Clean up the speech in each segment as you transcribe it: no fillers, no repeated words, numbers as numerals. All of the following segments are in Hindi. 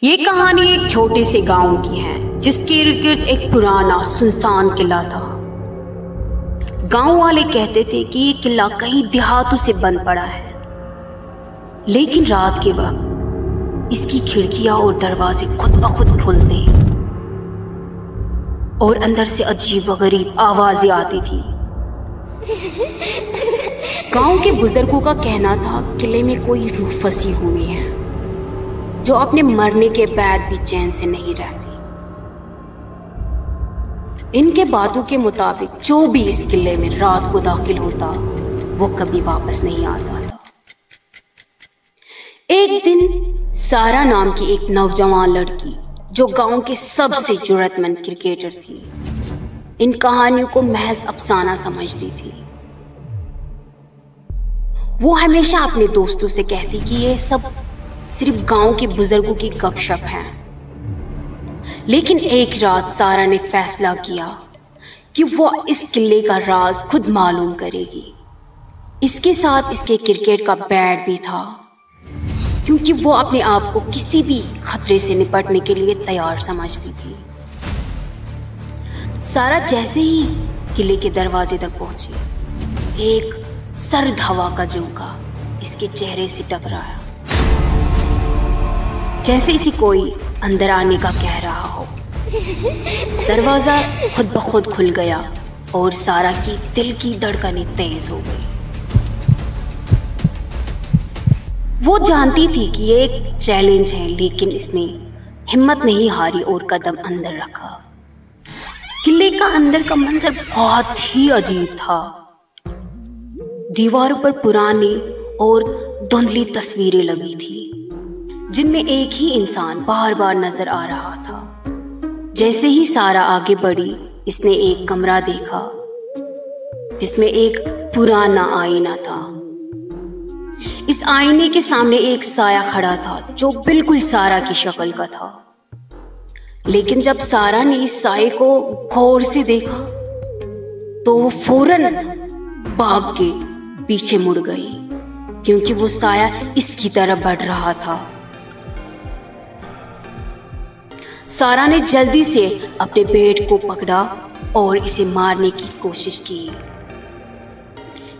ये कहानी एक छोटे से गांव की है जिसके इर्द गिर्द एक पुराना सुनसान किला था। गांव वाले कहते थे कि ये किला कई देहातों से बंद पड़ा है, लेकिन रात के वक्त इसकी खिड़कियां और दरवाजे खुद ब खुद खुलते और अंदर से अजीब व गरीब आवाजें आती थी। गांव के बुजुर्गों का कहना था किले में कोई रूह फंसी हुई है जो अपने मरने के बाद भी चैन से नहीं रहती। इनके बातों के मुताबिक जो भी इस किले में रात को दाखिल होता वो कभी वापस नहीं आता था। एक दिन सारा नाम की एक नौजवान लड़की जो गांव के सबसे जुर्रतमंद क्रिकेटर थी, इन कहानियों को महज अफसाना समझती थी। वो हमेशा अपने दोस्तों से कहती कि ये सब सिर्फ गांव के बुजुर्गों की गपशप है। लेकिन एक रात सारा ने फैसला किया कि वो इस किले का राज खुद मालूम करेगी। इसके साथ इसके क्रिकेट का बैट भी था, क्योंकि वो अपने आप को किसी भी खतरे से निपटने के लिए तैयार समझती थी। सारा जैसे ही किले के दरवाजे तक पहुंची, एक सर्द हवा का झोंका इसके चेहरे से टकराया, जैसे इसे कोई अंदर आने का कह रहा हो। दरवाजा खुद ब खुद खुल गया और सारा की दिल की धड़कनें तेज हो गई। वो जानती थी कि ये एक चैलेंज है, लेकिन इसने हिम्मत नहीं हारी और कदम अंदर रखा। किले का अंदर का मंजर बहुत ही अजीब था। दीवारों पर पुरानी और धुंधली तस्वीरें लगी थी, जिनमें एक ही इंसान बार बार नजर आ रहा था। जैसे ही सारा आगे बढ़ी, इसने एक कमरा देखा जिसमें एक पुराना आईना था। इस आईने के सामने एक साया खड़ा था जो बिल्कुल सारा की शक्ल का था। लेकिन जब सारा ने इस साये को गौर से देखा तो वो फौरन भाग के पीछे मुड़ गई, क्योंकि वो साया इसकी तरफ बढ़ रहा था। सारा ने जल्दी से अपने बेट को पकड़ा और इसे मारने की कोशिश की,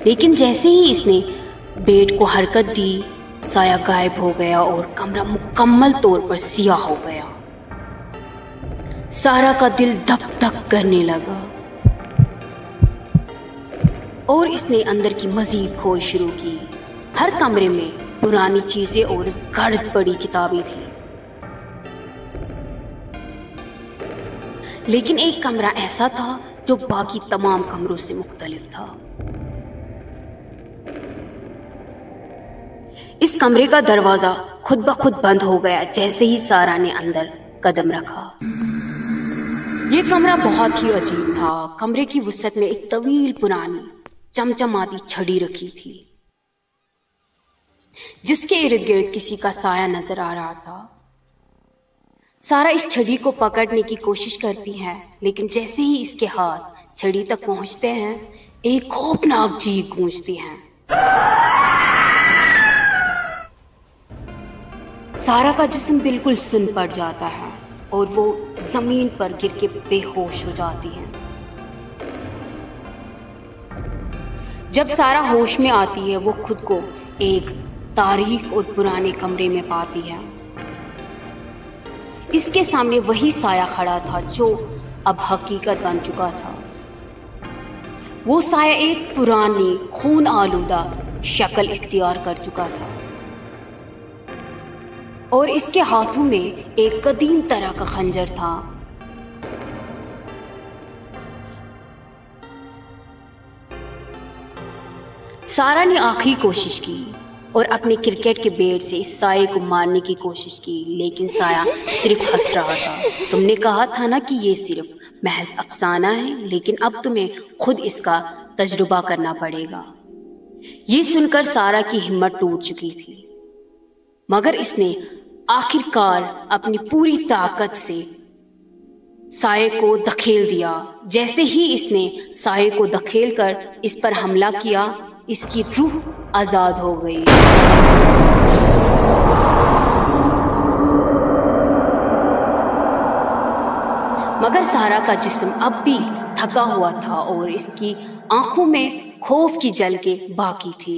लेकिन जैसे ही इसने बेट को हरकत दी, साया गायब हो गया और कमरा मुकम्मल तौर पर सियाह हो गया। सारा का दिल धक धक करने लगा और इसने अंदर की मजीद खोज शुरू की। हर कमरे में पुरानी चीजें और गर्द पड़ी किताबें थी, लेकिन एक कमरा ऐसा था जो बाकी तमाम कमरों से मुख्तलिफ था। इस कमरे का दरवाजा खुद ब खुद बंद हो गया जैसे ही सारा ने अंदर कदम रखा। यह कमरा बहुत ही अजीब था। कमरे की वसत में एक तवील पुरानी चमचमाती छड़ी रखी थी, जिसके इर्द गिर्द किसी का साया नजर आ रहा था। सारा इस छड़ी को पकड़ने की कोशिश करती है, लेकिन जैसे ही इसके हाथ छड़ी तक पहुंचते हैं, एक खौफनाक चीख गूंजती है। सारा का जिस्म बिल्कुल सुन पड़ जाता है और वो जमीन पर गिर के बेहोश हो जाती है। जब सारा होश में आती है, वो खुद को एक तारीक और पुराने कमरे में पाती है। इसके सामने वही साया खड़ा था जो अब हकीकत बन चुका था। वो साया एक पुरानी खून आलूदा शक्ल इख्तियार कर चुका था और इसके हाथों में एक कदीम तरह का खंजर था। सारा ने आखिरी कोशिश की और अपने क्रिकेट के बैट से इस साये को मारने की कोशिश की, लेकिन साया सिर्फ हंस रहा था। तुमने कहा था ना कि ये सिर्फ महज अफसाना है, लेकिन अब तुम्हें खुद इसका तजुर्बा करना पड़ेगा। ये सुनकर सारा की हिम्मत टूट चुकी थी, मगर इसने आखिरकार अपनी पूरी ताकत से साये को धकेल दिया। जैसे ही इसने साये को धकेल कर इस पर हमला किया, इसकी रूह आजाद हो गई। मगर सारा का जिस्म अब भी थका हुआ था और इसकी आंखों में खौफ की झलकें बाकी थी।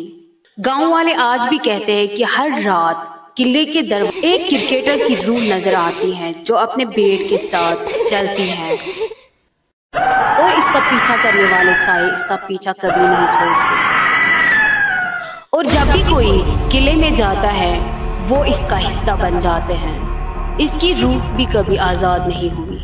गांव वाले आज भी कहते हैं कि हर रात किले के दरवाजे एक क्रिकेटर की रूह नजर आती है जो अपने बेट के साथ चलती है और इसका पीछा करने वाले साए इसका पीछा कभी नहीं छोड़ते। और जब भी कोई किले में जाता है वो इसका हिस्सा बन जाते हैं। इसकी रूह भी कभी आजाद नहीं हुई।